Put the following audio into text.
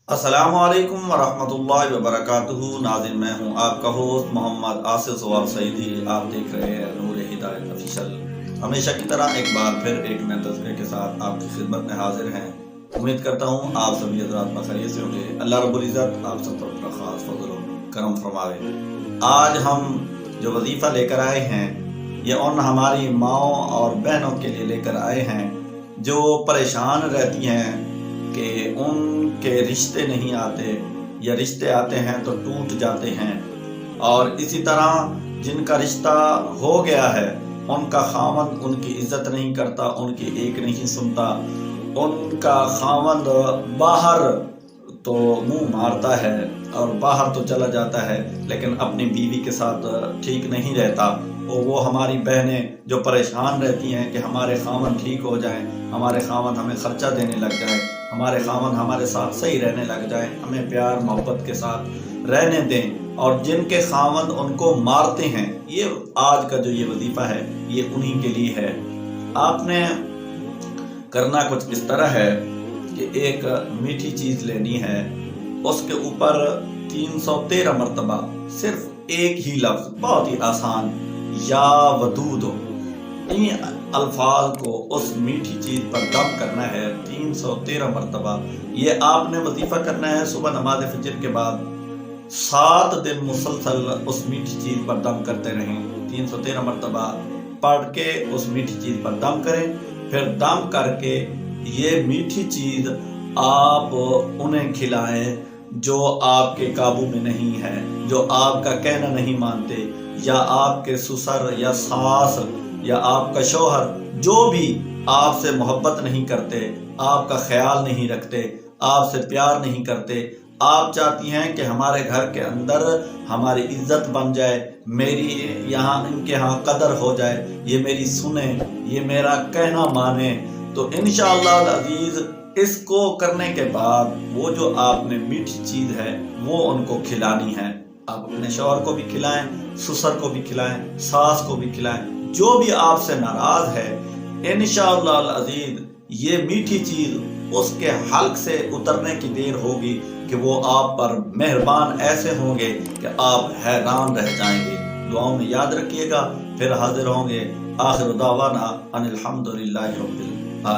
अस्सलाम वालेकुम वरहमतुल्लाहि वबरकातुहू। नाज़रीन, मैं हूँ आपका होस्ट मोहम्मद आसिफ सवाब सईदी। आप देख रहे हैं नूर हिदायत ऑफिशियल। हमेशा की तरह एक बार फिर एक नए तज़किरे के साथ आपकी खिदमत में हाजिर हैं। उम्मीद करता हूँ आप सभी हज़रात बखैरियत से होंगे। अल्लाह रब्बुल इज़्ज़त आप सब पर अपना ख़ास फज़ल और करम फरमावे। आज हम जो वजीफ़ा लेकर आए हैं ये उन हमारी माओं और बहनों के लिए लेकर आए हैं जो परेशान रहती हैं कि उनके रिश्ते नहीं आते या रिश्ते आते हैं तो टूट जाते हैं, और इसी तरह जिनका रिश्ता हो गया है उनका खावंद उनकी इज्जत नहीं करता, उनकी एक नहीं सुनता, उनका खावंद बाहर तो मुंह मारता है और बाहर तो चला जाता है लेकिन अपनी बीवी के साथ ठीक नहीं रहता। और वो हमारी बहनें जो परेशान रहती हैं कि हमारे खावंद ठीक हो जाएं, हमारे खावंद हमें खर्चा देने लग जाए, हमारे खावंद हमारे साथ सही रहने लग जाए, हमें प्यार मोहब्बत के साथ रहने दें, और जिनके खावंद उनको मारते हैं, ये आज का जो ये वजीफ़ा है ये उन्हीं के लिए है। आपने करना कुछ इस तरह है कि एक मीठी चीज़ लेनी है, उसके ऊपर 313 मरतबा सिर्फ एक ही लफ्ज़, बहुत ही आसान, या वदूद हो, इन अल्फाज को उस मीठी चीज़ पर दम करना है 313 मरतबा। ये आपने वजीफ़ा करना है सुबह नमाज फजर के बाद 7 दिन मुसलसल उस मीठी चीज़ पर दम करते रहें। 313 मरतबा पढ़ के उस मीठी चीज़ पर दम करें, फिर दम करके ये मीठी चीज़ आप उन्हें खिलाएं जो आपके काबू में नहीं है, जो आपका कहना नहीं मानते, या आपके ससुर या सास या आपका शौहर जो भी आपसे मोहब्बत नहीं करते, आपका ख्याल नहीं रखते, आपसे प्यार नहीं करते। आप चाहती हैं कि हमारे घर के अंदर हमारी इज्जत बन जाए, मेरी यहाँ इनके यहाँ कदर हो जाए, ये मेरी सुने, ये मेरा कहना माने, तो इंशाअल्लाह अज़ीज़ इसको करने के बाद वो जो आपने मीठी चीज़ है वो उनको खिलानी है। आप अपने शौहर को भी खिलाएं, ससुर को भी खिलाएं, सास को भी खिलाएं, जो भी आपसे नाराज है, इंशाअल्लाह अज़ीज़ ये मीठी चीज़ उसके हल्क से उतरने की देर होगी कि वो आप पर मेहरबान ऐसे होंगे कि आप हैरान रह जाएंगे। दुआओं में याद रखिएगा, फिर हाजिर होंगे। आखिर दावाना अनिल हम्दुलिल्लाहि रब्बिल आलमीन।